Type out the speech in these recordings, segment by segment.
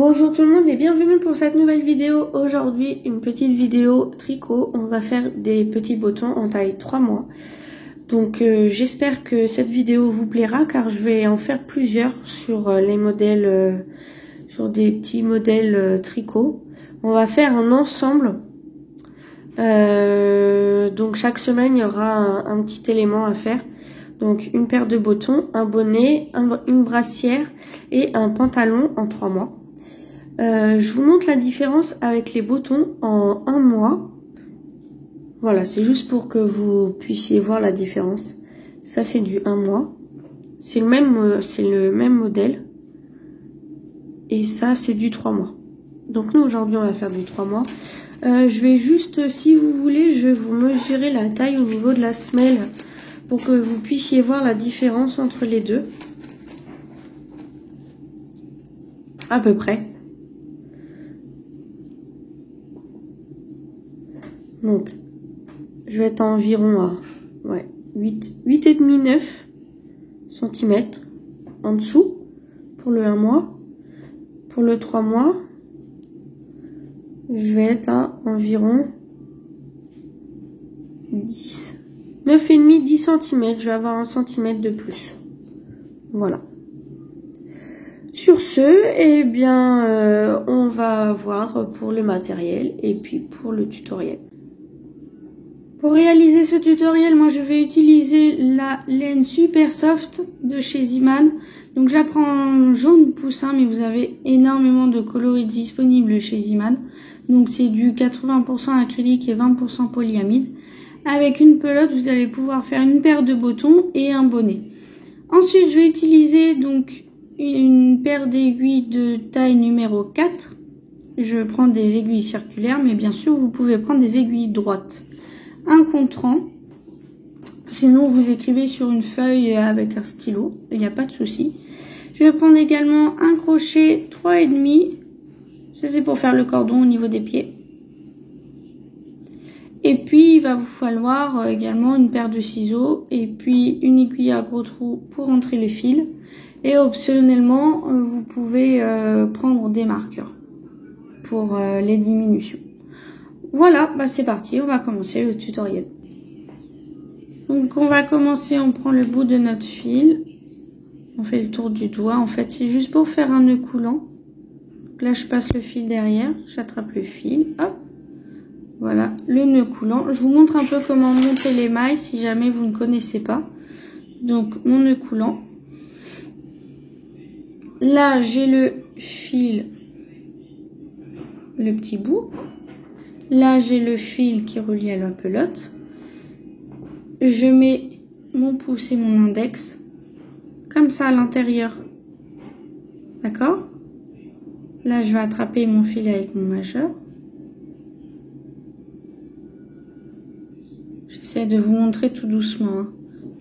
Bonjour tout le monde et bienvenue pour cette nouvelle vidéo. Aujourd'hui, une petite vidéo tricot. On va faire des petits bottons en taille 3 mois. Donc j'espère que cette vidéo vous plaira car je vais en faire plusieurs sur les modèles, sur des petits modèles tricot. On va faire un ensemble. Donc chaque semaine, il y aura un petit élément à faire. Donc une paire de bottons, un bonnet, une brassière et un pantalon en 3 mois. Je vous montre la différence avec les bottons en 1 mois. Voilà, c'est juste pour que vous puissiez voir la différence. Ça, c'est du 1 mois. C'est le même modèle. Et ça, c'est du 3 mois. Donc nous, aujourd'hui, on va faire du 3 mois. Je vais juste, si vous voulez, je vais vous mesurer la taille au niveau de la semelle pour que vous puissiez voir la différence entre les deux. À peu près. Donc, je vais être environ à 8,5-9 cm en dessous pour le 1 mois. Pour le 3 mois, je vais être à environ 9,5-10 cm. Je vais avoir 1 cm de plus. Voilà. Sur ce, eh bien, on va voir pour le matériel et puis pour le tutoriel. Pour réaliser ce tutoriel, moi je vais utiliser la laine Super Soft de chez Ziman. Donc je la prends en jaune poussin, mais vous avez énormément de coloris disponibles chez Ziman. Donc c'est du 80% acrylique et 20% polyamide. Avec une pelote, vous allez pouvoir faire une paire de bottons et un bonnet. Ensuite, je vais utiliser donc une paire d'aiguilles de taille numéro 4. Je prends des aiguilles circulaires, mais bien sûr vous pouvez prendre des aiguilles droites. Un contrant, sinon vous écrivez sur une feuille avec un stylo, il n'y a pas de souci. Je vais prendre également un crochet 3,5, ça c'est pour faire le cordon au niveau des pieds. Et puis il va vous falloir également une paire de ciseaux et puis une aiguille à gros trous pour entrer les fils. Et optionnellement, vous pouvez prendre des marqueurs pour les diminutions. Voilà, bah c'est parti, on va commencer le tutoriel. Donc on va commencer, on prend le bout de notre fil, on fait le tour du doigt. En fait, c'est juste pour faire un nœud coulant. Donc là, je passe le fil derrière, j'attrape le fil, hop, voilà, le nœud coulant. Je vous montre un peu comment monter les mailles si jamais vous ne connaissez pas. Donc mon nœud coulant. Là, j'ai le fil, le petit bout. Là, j'ai le fil qui est relié à la pelote. Je mets mon pouce et mon index comme ça à l'intérieur. D'accord? Là, je vais attraper mon fil avec mon majeur. J'essaie de vous montrer tout doucement, hein.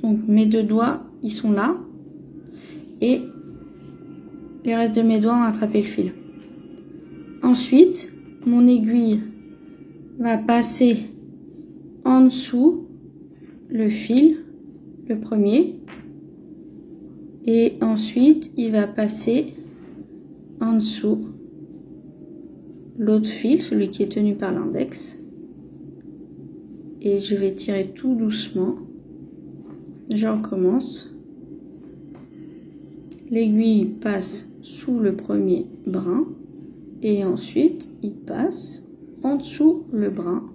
Donc, mes deux doigts, ils sont là. Et les restes de mes doigts ont attrapé le fil. Ensuite, mon aiguille va passer en dessous le fil, le premier, et ensuite il va passer en dessous l'autre fil, celui qui est tenu par l'index, et je vais tirer tout doucement. Je recommence. L'aiguille passe sous le premier brin et ensuite il passe en dessous le brin,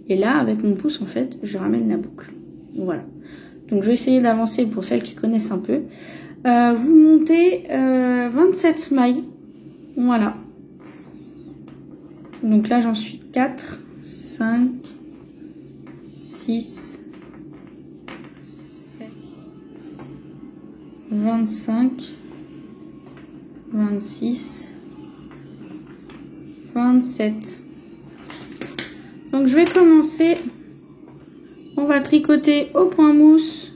et là avec mon pouce en fait je ramène la boucle. Voilà, donc je vais essayer d'avancer pour celles qui connaissent un peu. Vous montez 27 mailles, voilà. Donc là j'en suis 4, 5, 6, 7, 25, 26, 27. Donc je vais commencer, on va tricoter au point mousse,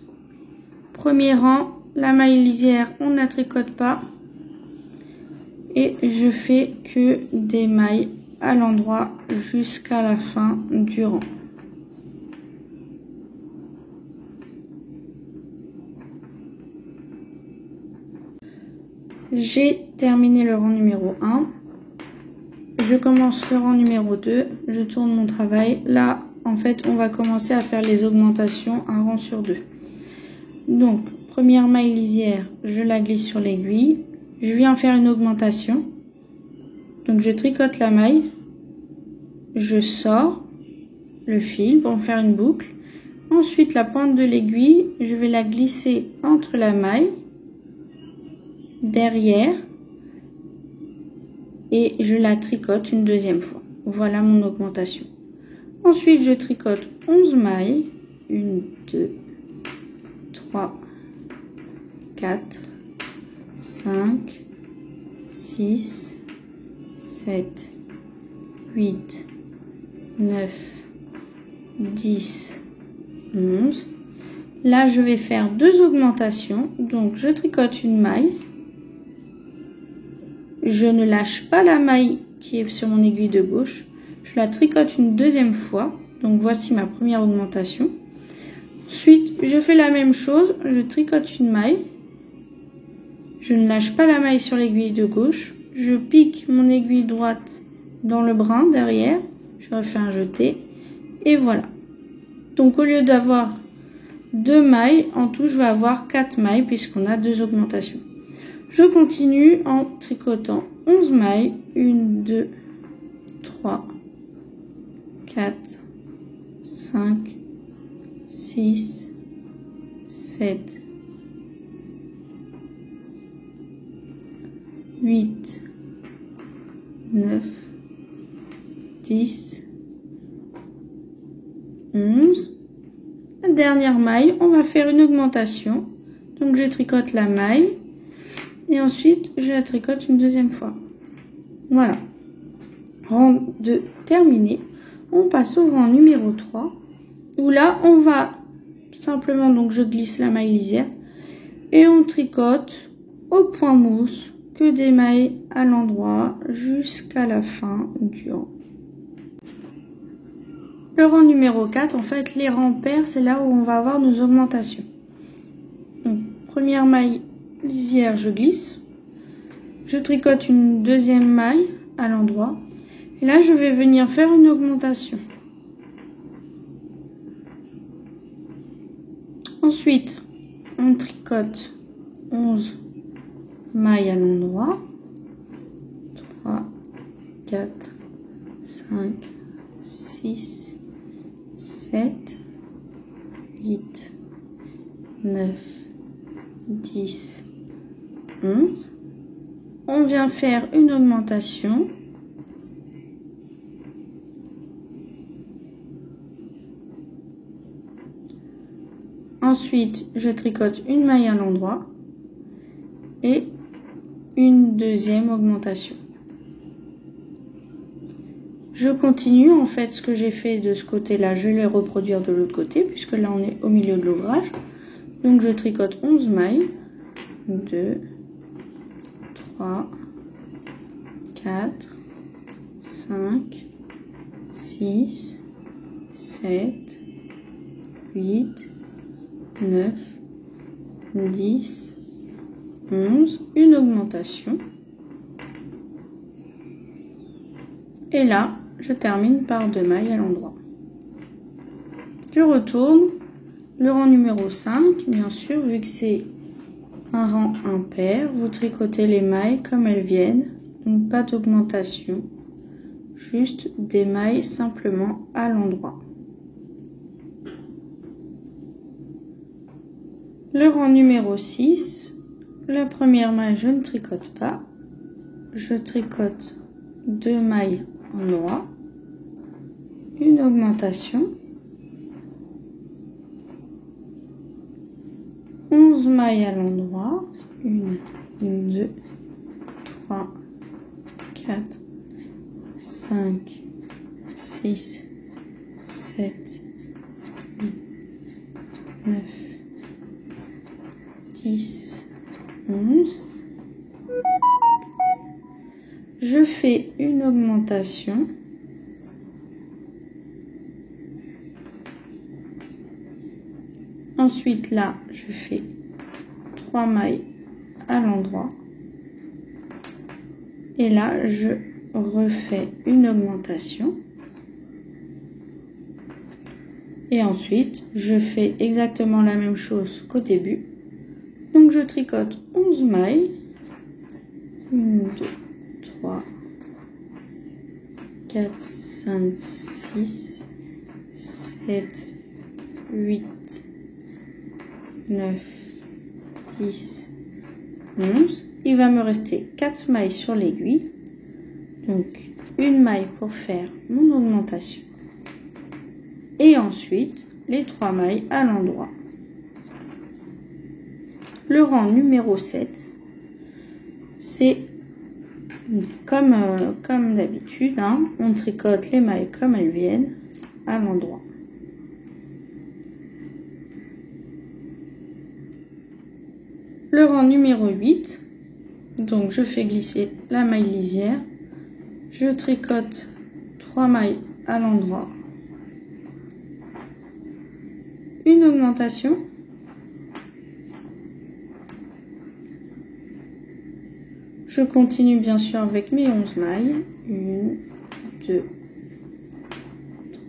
premier rang, la maille lisière on ne la tricote pas et je fais que des mailles à l'endroit jusqu'à la fin du rang. j'ai terminé le rang numéro 1. Je commence le rang numéro 2. Je tourne mon travail. Là, en fait, on va commencer à faire les augmentations un rang sur 2. Donc, première maille lisière, je la glisse sur l'aiguille. Je viens faire une augmentation. Donc, je tricote la maille. Je sors le fil pour faire une boucle. Ensuite, la pointe de l'aiguille, je vais la glisser entre la maille, derrière, et je la tricote une deuxième fois. Voilà mon augmentation. Ensuite, je tricote 11 mailles. 1, 2, 3, 4, 5, 6, 7, 8, 9, 10, 11. Là, je vais faire 2 augmentations. Donc, je tricote une maille. Je ne lâche pas la maille qui est sur mon aiguille de gauche. Je la tricote une deuxième fois. Donc, voici ma première augmentation. Ensuite, je fais la même chose. Je tricote une maille. Je ne lâche pas la maille sur l'aiguille de gauche. Je pique mon aiguille droite dans le brin derrière. Je refais un jeté. Et voilà. Donc, au lieu d'avoir 2 mailles, en tout, je vais avoir 4 mailles puisqu'on a 2 augmentations. Je continue en tricotant 11 mailles. 1, 2, 3, 4, 5, 6, 7, 8, 9, 10, 11. La dernière maille, on va faire une augmentation. Donc je tricote la maille et ensuite je la tricote une deuxième fois. Voilà. Rang 2 terminé. On passe au rang numéro 3 où là on va simplement, donc je glisse la maille lisière et on tricote au point mousse que des mailles à l'endroit jusqu'à la fin du rang. Le rang numéro 4, en fait, les rangs pairs, c'est là où on va avoir nos augmentations. Donc, première maille lisière, je glisse. Je tricote une deuxième maille à l'endroit. Et là, je vais venir faire une augmentation. Ensuite, on tricote 11 mailles à l'endroit. 3, 4, 5, 6, 7, 8, 9, 10, 11. On vient faire une augmentation. Ensuite, je tricote une maille à l'endroit et une deuxième augmentation. Je continue, en fait, ce que j'ai fait de ce côté-là, je vais le reproduire de l'autre côté, puisque là, on est au milieu de l'ouvrage. Donc, je tricote 11 mailles. 2, 3, 4, 5, 6, 7, 8, 9, 10, 11. Une augmentation. Et là, je termine par 2 mailles à l'endroit. Je retourne le rang numéro 5, bien sûr, vu que c'est un rang impair, vous tricotez les mailles comme elles viennent, donc pas d'augmentation, juste des mailles simplement à l'endroit. Le rang numéro 6, la première maille, je ne tricote pas, je tricote 2 mailles en noir, une augmentation, 11 mailles à l'endroit, 1, 2, 3, 4, 5, 6, 7, 8, 9, 10, 11. Je fais une augmentation. Ensuite, là, je fais 3 mailles à l'endroit. Et là, je refais une augmentation. Et ensuite, je fais exactement la même chose qu'au début. Donc, je tricote 11 mailles. 1, 2, 3, 4, 5, 6, 7, 8, 9, 10, 11. Il va me rester 4 mailles sur l'aiguille. Donc, une maille pour faire mon augmentation. Et ensuite, les 3 mailles à l'endroit. Le rang numéro 7, c'est comme d'habitude, hein, on tricote les mailles comme elles viennent à l'endroit. Le rang numéro 8, donc je fais glisser la maille lisière, je tricote 3 mailles à l'endroit, une augmentation, je continue bien sûr avec mes 11 mailles, 1, 2,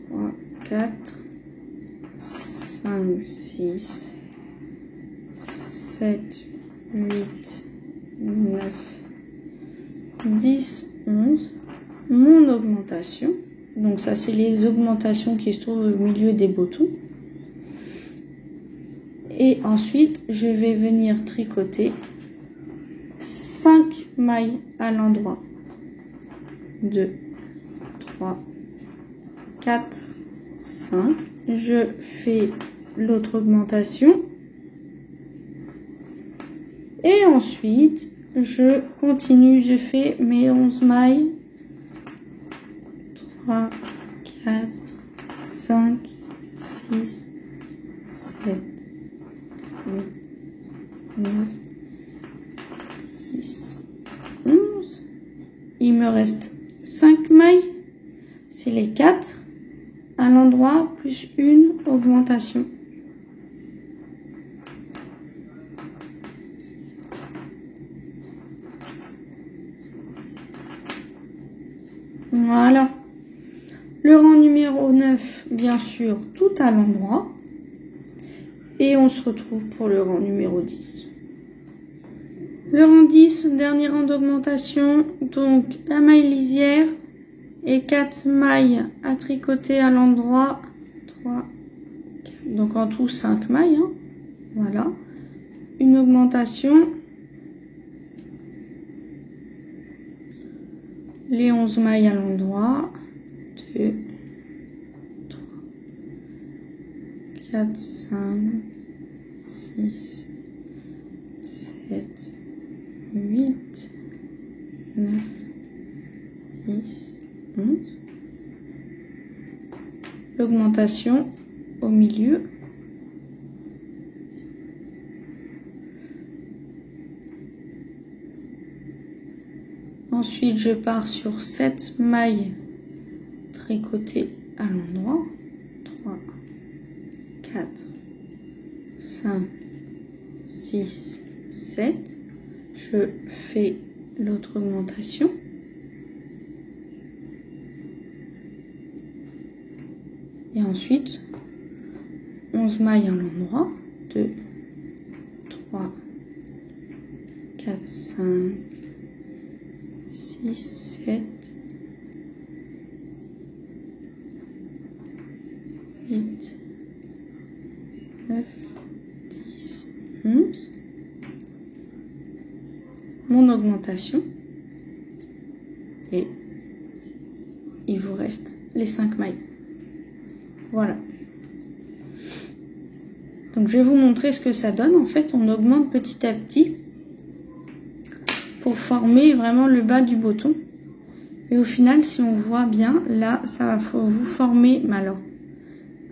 3, 4, 5, 6, 7, 8, 9, 10, 11, mon augmentation, donc ça c'est les augmentations qui se trouvent au milieu des boutons. Et ensuite, je vais venir tricoter 5 mailles à l'endroit. 2, 3, 4, 5. Je fais l'autre augmentation. Et ensuite, je continue, je fais mes 11 mailles. 3, 4, 5, 6, 7. 8, 9, 10, 11. Il me reste 5 mailles. C'est les 4 à l'endroit plus une augmentation. Voilà. Le rang numéro 9, bien sûr, tout à l'endroit. Et on se retrouve pour le rang numéro 10. Le rang 10, dernier rang d'augmentation. Donc la maille lisière et 4 mailles à tricoter à l'endroit. 3, 4, donc en tout 5 mailles. Hein. Voilà. Une augmentation. Les 11 mailles à l'endroit. 2, 3, 4, 5, 6, 7, 8, 9, 10, 11. L'augmentation au milieu. Ensuite, je pars sur 7 mailles tricotées à l'endroit. 3, 4, 5, 6, 7. Je fais l'autre augmentation. Et ensuite, 11 mailles à l'endroit. 2, 3, 4, 5, 6, 7, 8, 9, 10, 11. Mon augmentation. Et il vous reste les 5 mailles. Voilà. Donc je vais vous montrer ce que ça donne. En fait, on augmente petit à petit pour former vraiment le bas du botton. Et au final, si on voit bien, là, ça va vous former alors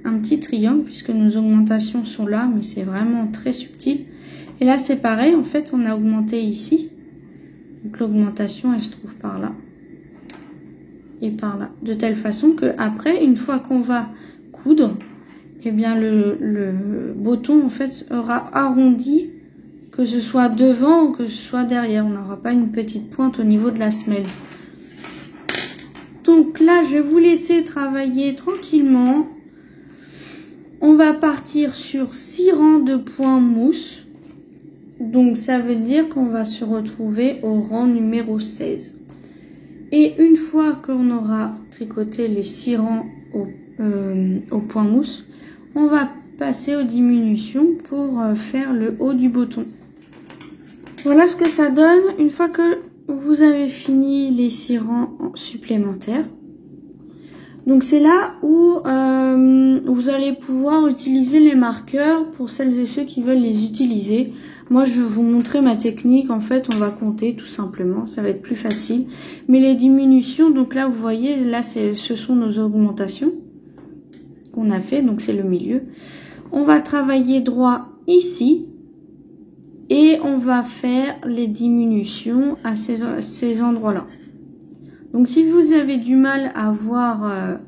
un petit triangle puisque nos augmentations sont là, mais c'est vraiment très subtil. Et là, c'est pareil. En fait, on a augmenté ici. Donc l'augmentation, elle se trouve par là et par là, de telle façon que après, une fois qu'on va coudre, eh bien le botton en fait sera arrondi que que ce soit devant ou que ce soit derrière. On n'aura pas une petite pointe au niveau de la semelle. Donc là, je vais vous laisser travailler tranquillement. On va partir sur 6 rangs de points mousse. Donc ça veut dire qu'on va se retrouver au rang numéro 16. Et une fois qu'on aura tricoté les 6 rangs au point mousse, on va passer aux diminutions pour faire le haut du boton. Voilà ce que ça donne une fois que vous avez fini les 6 rangs supplémentaires. Donc c'est là où vous allez pouvoir utiliser les marqueurs pour celles et ceux qui veulent les utiliser. Moi je vais vous montrer ma technique. En fait on va compter tout simplement, ça va être plus facile. Mais les diminutions, donc là vous voyez, là ce sont nos augmentations qu'on a fait, donc c'est le milieu. On va travailler droit ici et on va faire les diminutions à ces endroits-là. Donc si vous avez du mal à voir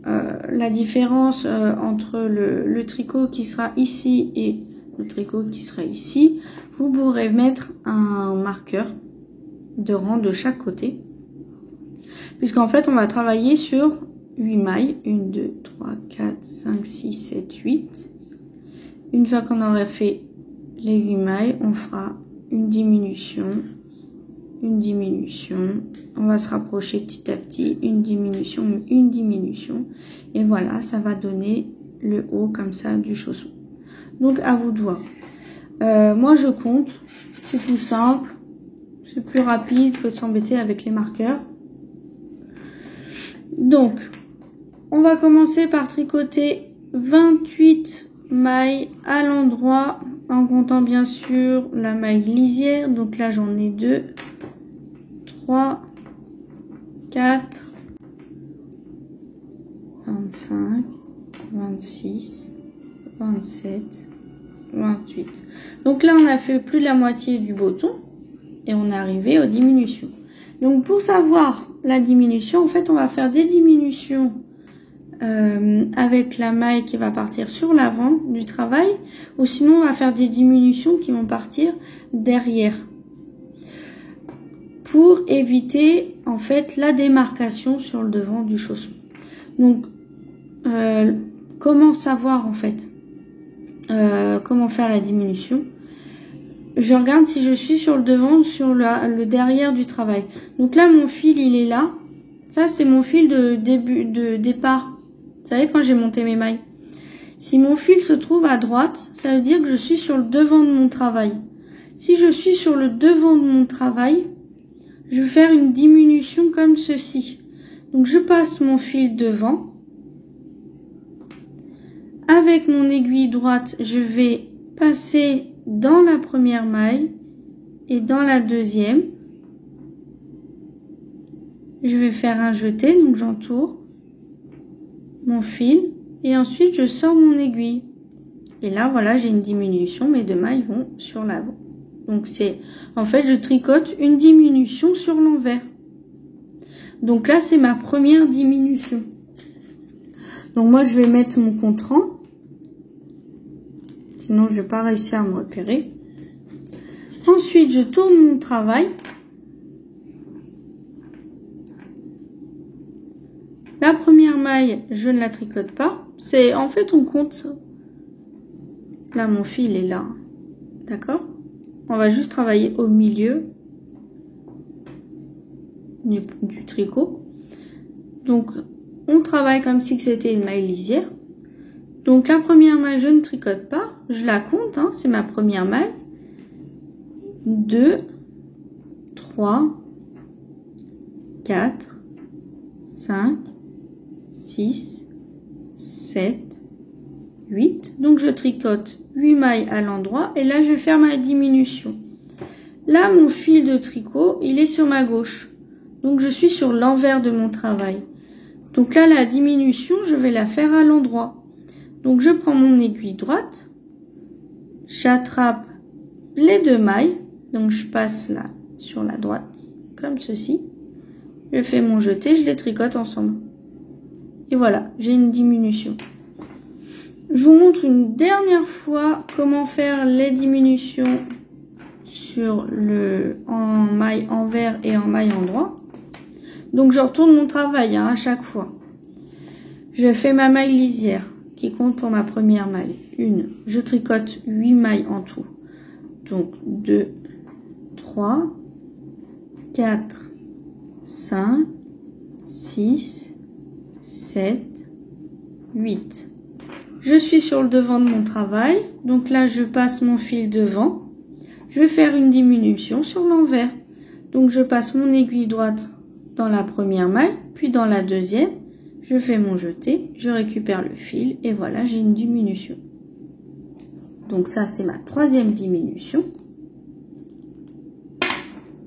la différence entre le tricot qui sera ici et le tricot qui sera ici, vous pourrez mettre un marqueur de rang de chaque côté. Puisqu'en fait on va travailler sur 8 mailles. 1, 2, 3, 4, 5, 6, 7, 8. Une fois qu'on aura fait les 8 mailles, on fera une diminution. Une diminution, on va se rapprocher petit à petit, une diminution, et voilà, ça va donner le haut comme ça du chausson. Donc à vous de voir. Moi je compte, c'est tout simple, c'est plus rapide que de s'embêter avec les marqueurs. Donc on va commencer par tricoter 28 mailles à l'endroit, en comptant bien sûr la maille lisière. Donc là j'en ai 2, 3, 4, 25, 26, 27, 28. Donc là, on a fait plus de la moitié du boton et on est arrivé aux diminutions. Donc pour savoir la diminution, en fait, on va faire des diminutions avec la maille qui va partir sur l'avant du travail, ou sinon on va faire des diminutions qui vont partir derrière, pour éviter en fait la démarcation sur le devant du chausson. Donc comment savoir en fait comment faire la diminution? Je regarde si je suis sur le devant ou sur le derrière du travail. Donc là mon fil il est là, ça c'est mon fil de départ, vous savez, quand j'ai monté mes mailles. Si mon fil se trouve à droite, ça veut dire que je suis sur le devant de mon travail. Si je suis sur le devant de mon travail, je vais faire une diminution comme ceci. Donc je passe mon fil devant. Avec mon aiguille droite, je vais passer dans la première maille et dans la deuxième. Je vais faire un jeté, donc j'entoure mon fil et ensuite je sors mon aiguille. Et là, voilà, j'ai une diminution, mes 2 mailles vont sur l'avant. Donc c'est, en fait, je tricote une diminution sur l'envers. Donc là, c'est ma première diminution. Donc moi, je vais mettre mon contre-rang. Sinon, je vais pas réussir à me repérer. Ensuite, je tourne mon travail. La première maille, je ne la tricote pas. C'est, en fait, on compte. Là, mon fil est là. D'accord ? On va juste travailler au milieu du tricot. Donc, on travaille comme si c'était une maille lisière. Donc, la première maille, je ne tricote pas. Je la compte, hein, c'est ma première maille. 2, 3, 4, 5, 6, 7, 8. Donc, je tricote 8 mailles à l'endroit et là je vais faire ma diminution. Là mon fil de tricot il est sur ma gauche, donc je suis sur l'envers de mon travail. Donc là la diminution je vais la faire à l'endroit. Donc je prends mon aiguille droite, j'attrape les 2 mailles, donc je passe là sur la droite comme ceci, je fais mon jeté, je les tricote ensemble et voilà, j'ai une diminution. Je vous montre une dernière fois comment faire les diminutions en maille envers et en maille endroit. Donc je retourne mon travail à chaque fois. Je fais ma maille lisière qui compte pour ma première maille. Je tricote 8 mailles en tout. Donc 2, 3, 4, 5, 6, 7, 8. Je suis sur le devant de mon travail. Donc là, je passe mon fil devant. Je vais faire une diminution sur l'envers. Donc je passe mon aiguille droite dans la première maille, puis dans la deuxième. Je fais mon jeté, je récupère le fil et voilà, j'ai une diminution. Donc ça, c'est ma troisième diminution.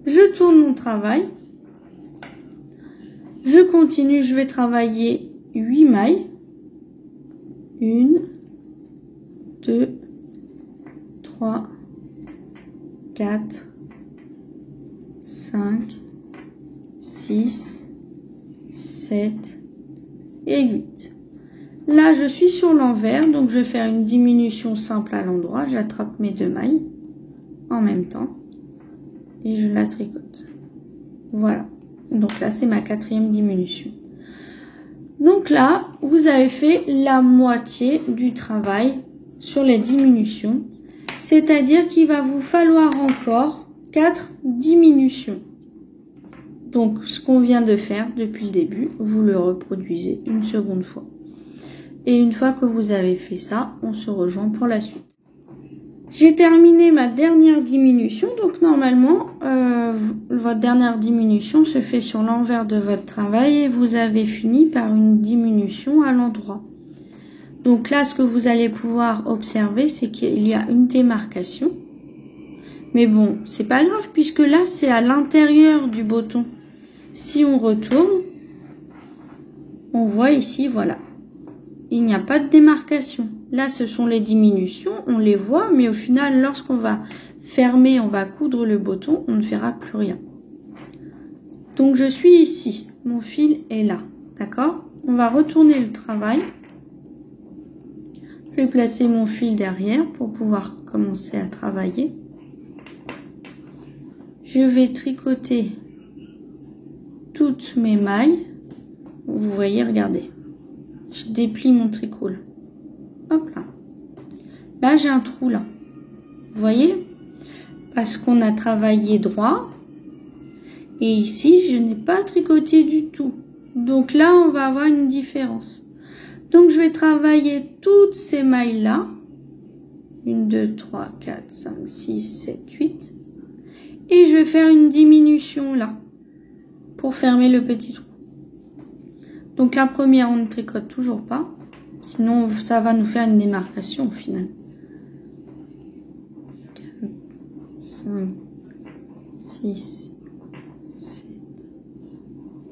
Je tourne mon travail. Je continue, je vais travailler 8 mailles. 1, 2, 3, 4, 5, 6, 7 et 8. Là, je suis sur l'envers, donc je vais faire une diminution simple à l'endroit. J'attrape mes 2 mailles en même temps et je la tricote. Voilà. Donc là, c'est ma quatrième diminution. Donc là, vous avez fait la moitié du travail sur les diminutions. C'est-à-dire qu'il va vous falloir encore 4 diminutions. Donc, ce qu'on vient de faire depuis le début, vous le reproduisez une seconde fois. Et une fois que vous avez fait ça, on se rejoint pour la suite. J'ai terminé ma dernière diminution. Donc, normalement, votre dernière diminution se fait sur l'envers de votre travail et vous avez fini par une diminution à l'endroit. Donc là, ce que vous allez pouvoir observer, c'est qu'il y a une démarcation. Mais bon, c'est pas grave puisque là, c'est à l'intérieur du botton. Si on retourne, on voit ici, voilà. Il n'y a pas de démarcation. Là, ce sont les diminutions, on les voit, mais au final, lorsqu'on va fermer, on va coudre le botton, on ne verra plus rien. Donc, je suis ici. Mon fil est là. D'accord? On va retourner le travail. Je vais placer mon fil derrière pour pouvoir commencer à travailler. Je vais tricoter toutes mes mailles. Vous voyez, regardez. Je déplie mon tricot. Hop là. Là, j'ai un trou là. Vous voyez? Parce qu'on a travaillé droit. Et ici, je n'ai pas tricoté du tout. Donc là, on va avoir une différence. Donc, je vais travailler toutes ces mailles-là. 1, 2, 3, 4, 5, 6, 7, 8. Et je vais faire une diminution là. Pour fermer le petit trou. Donc, la première, on ne tricote toujours pas. Sinon, ça va nous faire une démarcation au final. 4, 5, 6, 7,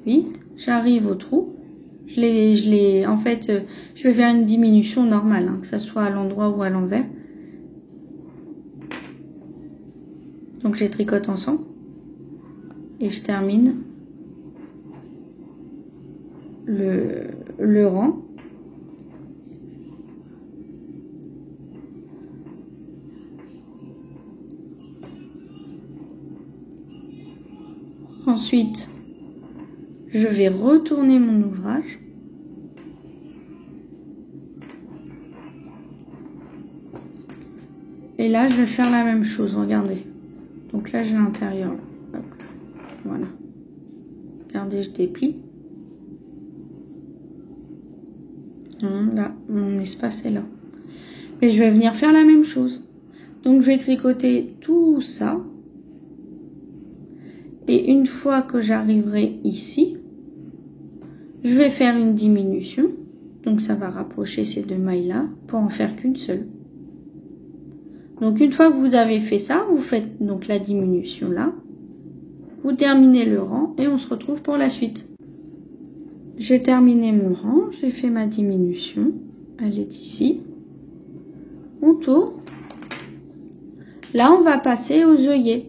8. J'arrive au trou. En fait, je vais faire une diminution normale, hein, que ça soit à l'endroit ou à l'envers. Donc, je les tricote ensemble. Et je termine le rang. Ensuite, je vais retourner mon ouvrage. Et là, je vais faire la même chose, regardez. Donc là, j'ai l'intérieur. Voilà. Regardez, je déplie. Là, mon espace est là. Et je vais venir faire la même chose. Donc, je vais tricoter tout ça. Et une fois que j'arriverai ici, je vais faire une diminution. Donc, ça va rapprocher ces 2 mailles-là pour en faire qu'une seule. Donc, une fois que vous avez fait ça, vous faites donc la diminution là. Vous terminez le rang et on se retrouve pour la suite. J'ai terminé mon rang, j'ai fait ma diminution. Elle est ici. On tourne. Là, on va passer aux œillets.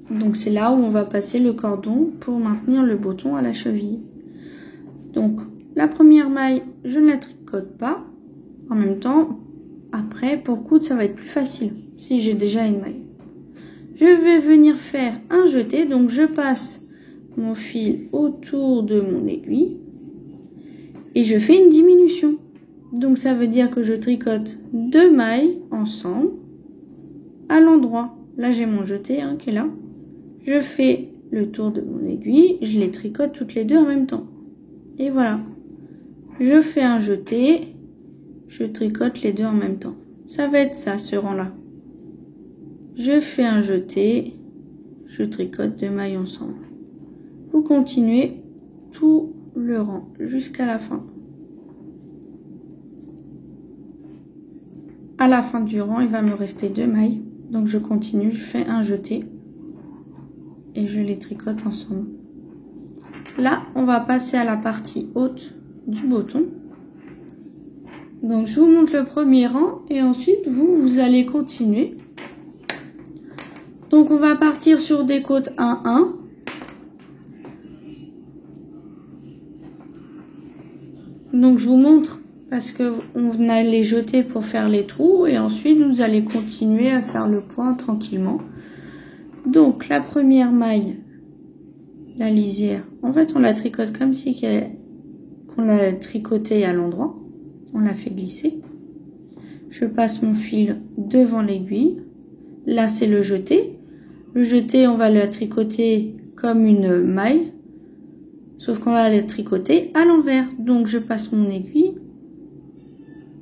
Donc, c'est là où on va passer le cordon pour maintenir le botton à la cheville. Donc, la première maille, je ne la tricote pas. En même temps, après, pour coudre, ça va être plus facile si j'ai déjà une maille. Je vais venir faire un jeté, donc je passe mon fil autour de mon aiguille et je fais une diminution. Donc ça veut dire que je tricote 2 mailles ensemble à l'endroit. Là j'ai mon jeté qui est là. Je fais le tour de mon aiguille, je les tricote toutes les deux en même temps. Et voilà. Je fais un jeté, je tricote les deux en même temps. Ça va être ça, ce rang-là. Je fais un jeté, je tricote 2 mailles ensemble. Vous continuez tout le rang jusqu'à la fin. À la fin du rang, il va me rester 2 mailles. Donc je continue, je fais un jeté et je les tricote ensemble. Là, on va passer à la partie haute du botton. Donc je vous montre le premier rang et ensuite vous allez continuer. Donc on va partir sur des côtes 1-1. Donc je vous montre parce que on a les jeter pour faire les trous et ensuite vous allez continuer à faire le point tranquillement. Donc la première maille, la lisière, en fait on la tricote comme si qu'on l'a tricotée à l'endroit. On la fait glisser. Je passe mon fil devant l'aiguille. Là c'est le jeté. Le jeté, on va la tricoter comme une maille, sauf qu'on va la tricoter à l'envers. Donc je passe mon aiguille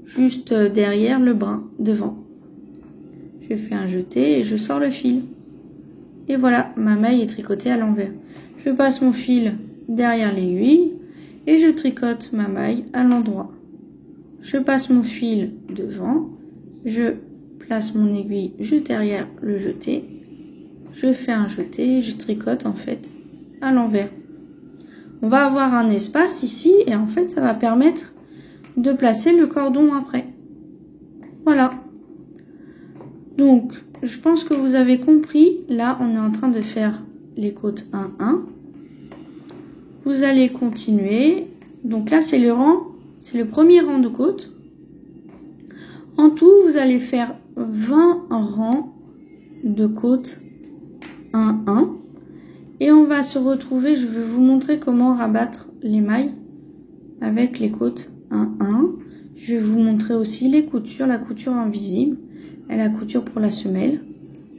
juste derrière le brin, devant. Je fais un jeté et je sors le fil. Et voilà, ma maille est tricotée à l'envers. Je passe mon fil derrière l'aiguille et je tricote ma maille à l'endroit. Je passe mon fil devant, je place mon aiguille juste derrière le jeté. Je fais un jeté, je tricote en fait à l'envers. On va avoir un espace ici et en fait ça va permettre de placer le cordon après. Voilà. Donc je pense que vous avez compris. Là on est en train de faire les côtes 1-1. Vous allez continuer. Donc là c'est le rang, c'est le premier rang de côtes. En tout vous allez faire 20 rangs de côtes 1-1 et on va se retrouver, je vais vous montrer comment rabattre les mailles avec les côtes 1-1. Je vais vous montrer aussi les coutures, la couture invisible et la couture pour la semelle,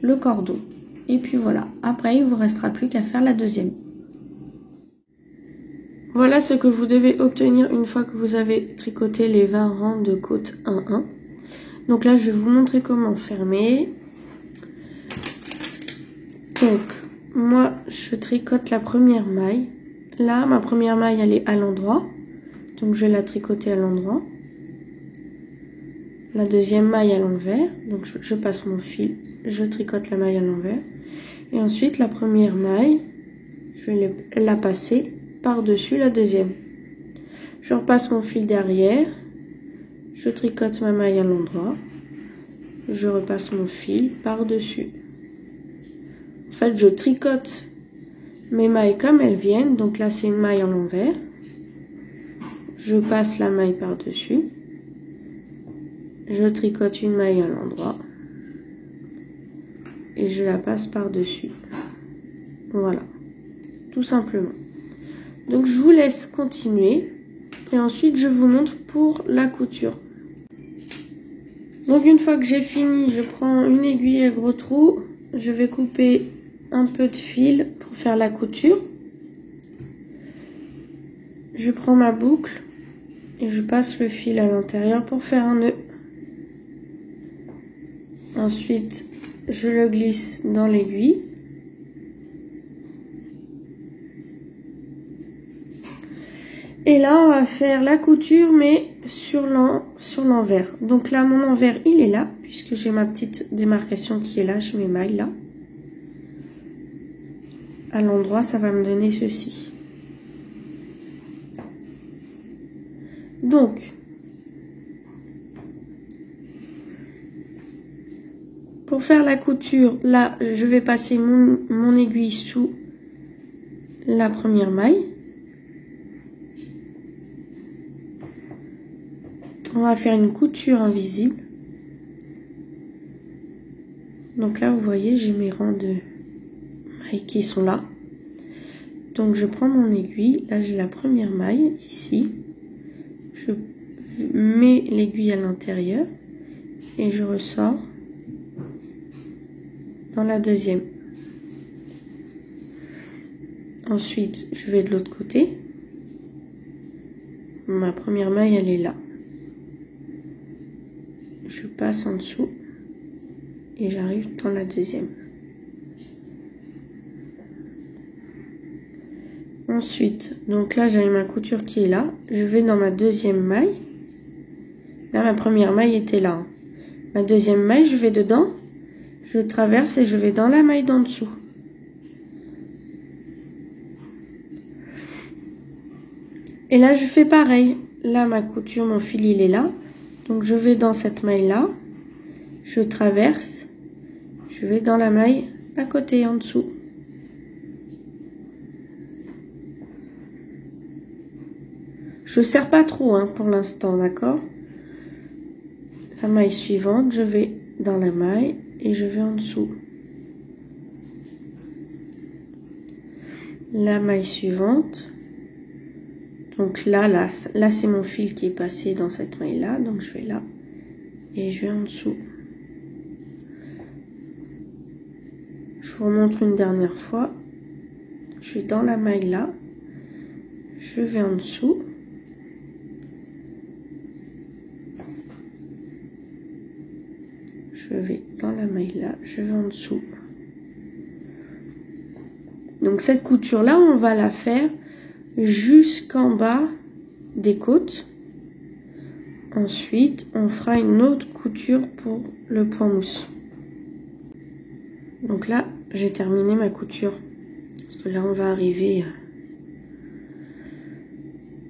le cordon. Et puis voilà, après il vous restera plus qu'à faire la deuxième. Voilà ce que vous devez obtenir une fois que vous avez tricoté les 20 rangs de côtes 1-1. Donc là je vais vous montrer comment fermer. Donc, moi, je tricote la première maille. Là, ma première maille, elle est à l'endroit. Donc, je vais la tricoter à l'endroit. La deuxième maille à l'envers. Donc, je passe mon fil. Je tricote la maille à l'envers. Et ensuite, la première maille, je vais la passer par-dessus la deuxième. Je repasse mon fil derrière. Je tricote ma maille à l'endroit. Je repasse mon fil par-dessus. En fait, je tricote mes mailles comme elles viennent. Donc là, c'est une maille à l'envers. Je passe la maille par-dessus. Je tricote une maille à l'endroit. Et je la passe par-dessus. Voilà. Tout simplement. Donc, je vous laisse continuer. Et ensuite, je vous montre pour la couture. Donc, une fois que j'ai fini, je prends une aiguille à gros trou. Je vais couper un peu de fil pour faire la couture. Je prends ma boucle et je passe le fil à l'intérieur pour faire un nœud. Ensuite, je le glisse dans l'aiguille. Et là, on va faire la couture, mais sur l'envers. Donc là, mon envers, il est là, puisque j'ai ma petite démarcation qui est là, je mes mailles là. À l'endroit, ça va me donner ceci. Donc, pour faire la couture, là, je vais passer mon aiguille sous la première maille. On va faire une couture invisible. Donc là, vous voyez, j'ai mes rangs de mailles qui sont là. Donc je prends mon aiguille, là j'ai la première maille ici. Je mets l'aiguille à l'intérieur et je ressors dans la deuxième. Ensuite, je vais de l'autre côté. Ma première maille, elle est là. Je passe en dessous et j'arrive dans la deuxième. Ensuite, donc là, j'ai ma couture qui est là. Je vais dans ma deuxième maille. Là, ma première maille était là. Ma deuxième maille, je vais dedans. Je traverse et je vais dans la maille d'en dessous. Et là, je fais pareil. Là, ma couture, mon fil, il est là. Donc, je vais dans cette maille-là. Je traverse. Je vais dans la maille à côté, en dessous. Je ne serre pas trop hein, pour l'instant, d'accord? La maille suivante, je vais dans la maille et je vais en dessous. La maille suivante. Donc là c'est mon fil qui est passé dans cette maille-là. Donc je vais là et je vais en dessous. Je vous remontre une dernière fois. Je vais dans la maille là. Je vais en dessous. Je vais dans la maille là, je vais en dessous. Donc cette couture là, on va la faire jusqu'en bas des côtes. Ensuite, on fera une autre couture pour le point mousse. Donc là, j'ai terminé ma couture. Parce que là, on va arriver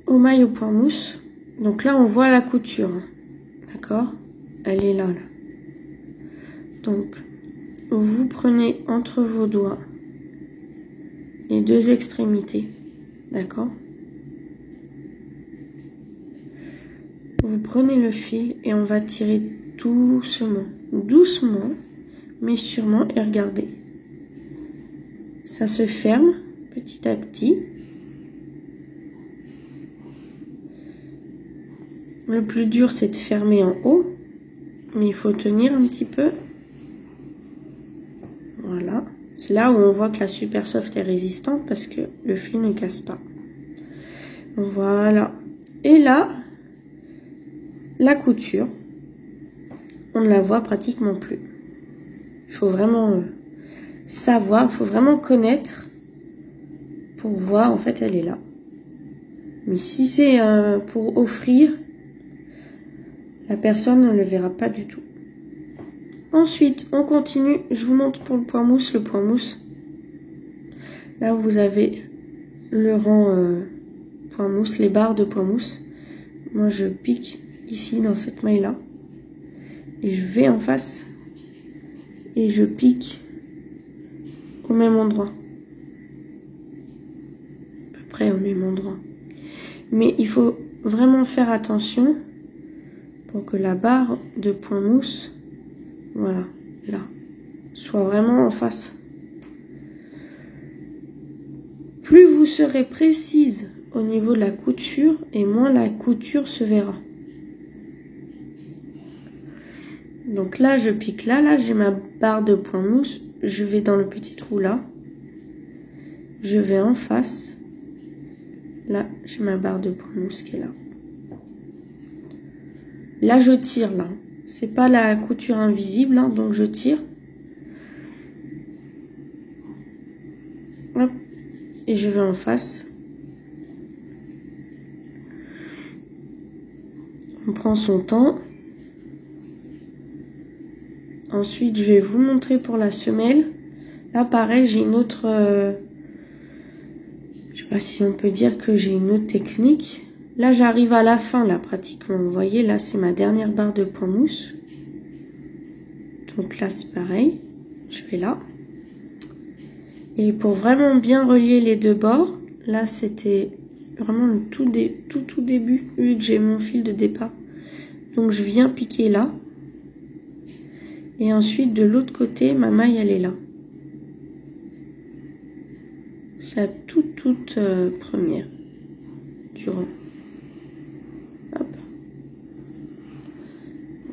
aux mailles au point mousse. Donc là, on voit la couture. D'accord? Elle est là, là. Donc, vous prenez entre vos doigts les deux extrémités, d'accord? Vous prenez le fil et on va tirer doucement, doucement, mais sûrement, et regardez. Ça se ferme petit à petit. Le plus dur, c'est de fermer en haut, mais il faut tenir un petit peu. Voilà, c'est là où on voit que la Super Soft est résistante parce que le fil ne casse pas. Voilà. Et là, la couture, on ne la voit pratiquement plus. Il faut vraiment savoir, il faut vraiment connaître pour voir, en fait, elle est là. Mais si c'est pour offrir, la personne ne le verra pas du tout. Ensuite, on continue. Je vous montre pour le point mousse. Le point mousse, là vous avez le rang point mousse, les barres de point mousse. Moi, je pique ici dans cette maille là et je vais en face et je pique au même endroit, à peu près au même endroit. Mais il faut vraiment faire attention pour que la barre de point mousse, voilà, là, soit vraiment en face. Plus vous serez précise au niveau de la couture, et moins la couture se verra. Donc là, je pique là, là, j'ai ma barre de point mousse, je vais dans le petit trou là, je vais en face, là, j'ai ma barre de point mousse qui est là. Là, je tire là. C'est pas la couture invisible, hein, donc je tire. Hop. Et je vais en face. On prend son temps. Ensuite, je vais vous montrer pour la semelle. Là, pareil, j'ai une autre... je sais pas si on peut dire que j'ai une autre technique. Là, j'arrive à la fin, là, pratiquement. Vous voyez, là, c'est ma dernière barre de point mousse. Donc là, c'est pareil. Je vais là. Et pour vraiment bien relier les deux bords, là, c'était vraiment le tout début, vu que j'ai mon fil de départ. Donc, je viens piquer là. Et ensuite, de l'autre côté, ma maille, elle est là. C'est la toute première du rang. Hop.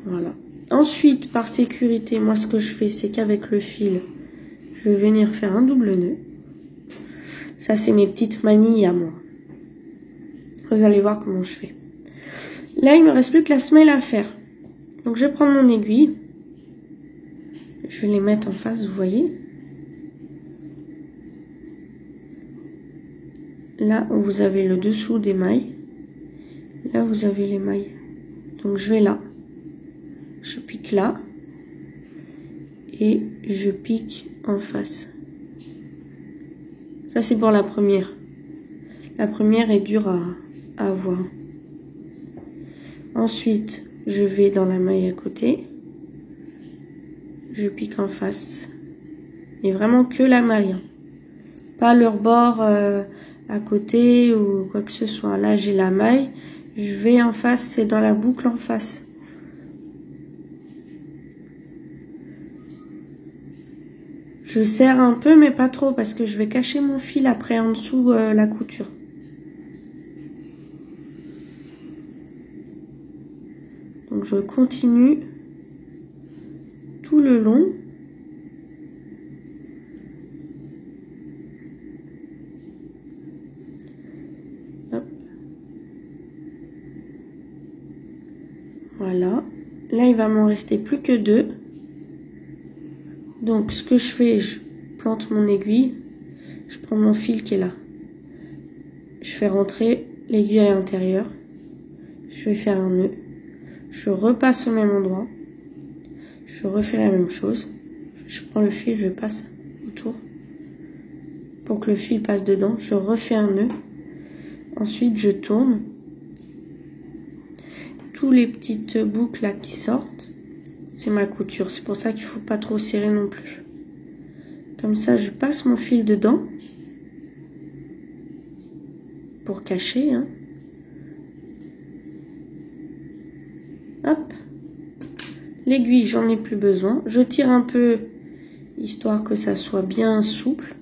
Voilà. Ensuite, par sécurité, moi, ce que je fais, c'est qu'avec le fil, je vais venir faire un double nœud. Ça, c'est mes petites manies à moi. Vous allez voir comment je fais. Là, il me reste plus que la semelle à faire. Donc, je vais prendre mon aiguille. Je vais les mettre en face, vous voyez. Là, vous avez le dessous des mailles. Là, vous avez les mailles. Donc, je vais là. Je pique là. Et je pique en face. Ça, c'est pour la première. La première est dure à avoir. Ensuite, je vais dans la maille à côté. Je pique en face. Et vraiment que la maille. Hein. Pas leur bord à côté ou quoi que ce soit. Là, j'ai la maille. Je vais en face, c'est dans la boucle en face. Je serre un peu, mais pas trop, parce que je vais cacher mon fil après en dessous la couture. Donc, je continue tout le long. Hop. Voilà. Là, il va m'en rester plus que 2. Donc, ce que je fais, je plante mon aiguille. Je prends mon fil qui est là. Je fais rentrer l'aiguille à l'intérieur. Je vais faire un nœud. Je repasse au même endroit. Je refais la même chose. Je prends le fil, je passe autour. Pour que le fil passe dedans, je refais un nœud. Ensuite, je tourne. Tous les petites boucles là qui sortent, c'est ma couture. C'est pour ça qu'il ne faut pas trop serrer non plus. Comme ça, je passe mon fil dedans. Pour cacher, hein. Hop. L'aiguille, j'en ai plus besoin. Je tire un peu, histoire que ça soit bien souple.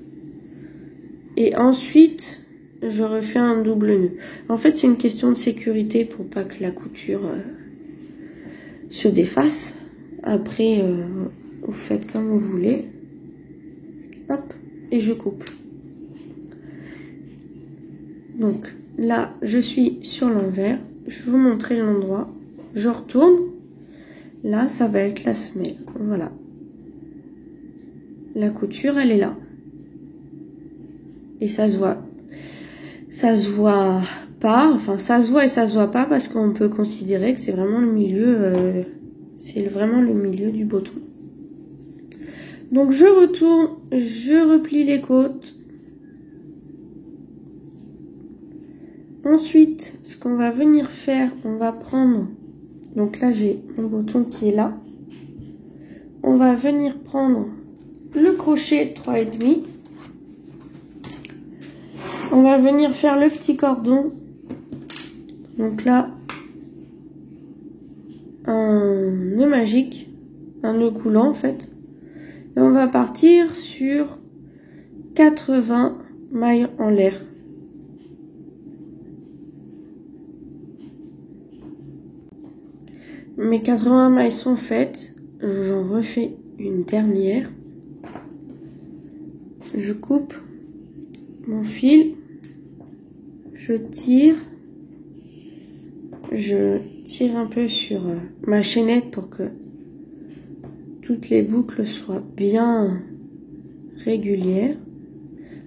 Et ensuite, je refais un double nœud. En fait, c'est une question de sécurité pour pas que la couture se défasse. Après, vous faites comme vous voulez. Hop, et je coupe. Donc, là, je suis sur l'envers. Je vais vous montrer l'endroit. Je retourne. Là, ça va être la semelle. Voilà. La couture, elle est là. Et ça se voit. Ça se voit pas. Enfin, ça se voit et ça se voit pas parce qu'on peut considérer que c'est vraiment le milieu. C'est vraiment le milieu du botton. Donc, je retourne. Je replie les côtes. Ensuite, ce qu'on va venir faire, on va prendre... Donc là, j'ai mon bouton qui est là. On va venir prendre le crochet 3,5. On va venir faire le petit cordon. Donc là, un nœud magique, un nœud coulant en fait. Et on va partir sur 80 mailles en l'air. Mes 80 mailles sont faites. J'en refais une dernière. Je coupe mon fil. Je tire un peu sur ma chaînette pour que toutes les boucles soient bien régulières.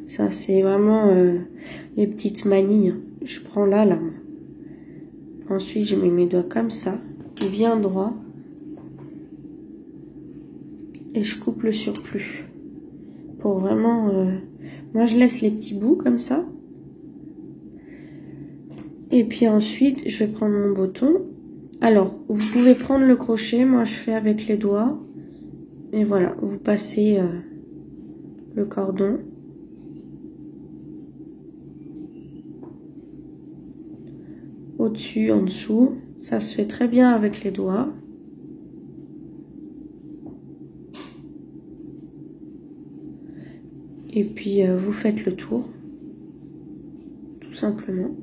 Ça, c'est vraiment les petites manies. Je prends là. Ensuite, je mets mes doigts comme ça, bien droit. Et je coupe le surplus. Pour vraiment... moi, je laisse les petits bouts comme ça. Et puis ensuite, je vais prendre mon bouton. Alors, vous pouvez prendre le crochet. Moi, je fais avec les doigts. Et voilà, vous passez le cordon. Au-dessus, en dessous. Ça se fait très bien avec les doigts. Et puis vous faites le tour, tout simplement.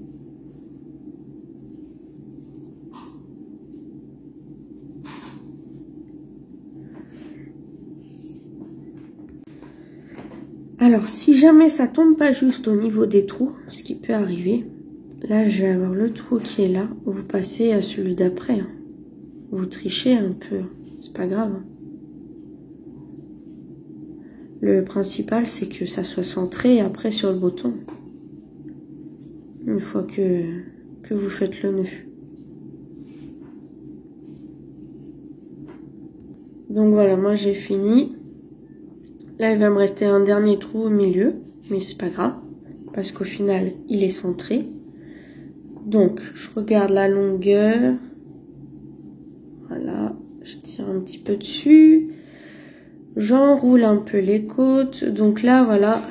Alors, si jamais ça tombe pas juste au niveau des trous, ce qui peut arriver, là, je vais avoir le trou qui est là. Vous passez à celui d'après. Hein. Vous trichez un peu, c'est pas grave. Hein. Le principal, c'est que ça soit centré après sur le bouton. Une fois que vous faites le nœud. Donc voilà, moi j'ai fini. Là, il va me rester un dernier trou au milieu, mais c'est pas grave, parce qu'au final, il est centré. Donc, je regarde la longueur. Voilà, je tire un petit peu dessus. J'enroule un peu les côtes. Donc là, voilà,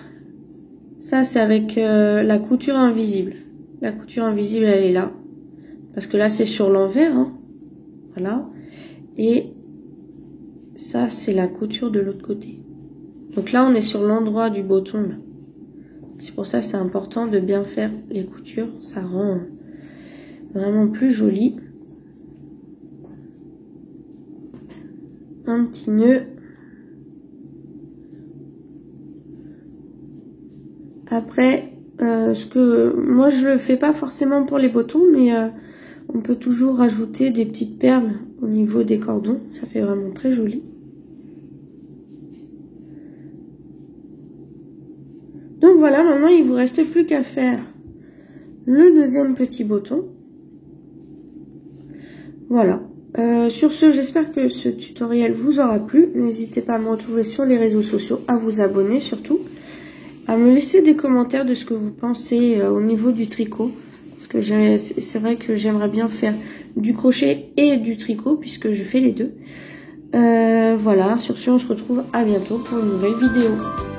ça c'est avec la couture invisible. La couture invisible, elle est là. Parce que là, c'est sur l'envers, hein. Voilà. Et ça, c'est la couture de l'autre côté. Donc là, on est sur l'endroit du bouton. C'est pour ça que c'est important de bien faire les coutures. Ça rend vraiment plus joli. Un petit nœud. Après, moi, je le fais pas forcément pour les boutons, mais on peut toujours rajouter des petites perles au niveau des cordons. Ça fait vraiment très joli. Donc voilà, maintenant il vous reste plus qu'à faire le deuxième petit bouton. Voilà. Sur ce, j'espère que ce tutoriel vous aura plu. N'hésitez pas à me retrouver sur les réseaux sociaux, à vous abonner surtout, à me laisser des commentaires de ce que vous pensez au niveau du tricot. Parce que c'est vrai que j'aimerais bien faire du crochet et du tricot puisque je fais les deux. Voilà, sur ce, on se retrouve à bientôt pour une nouvelle vidéo.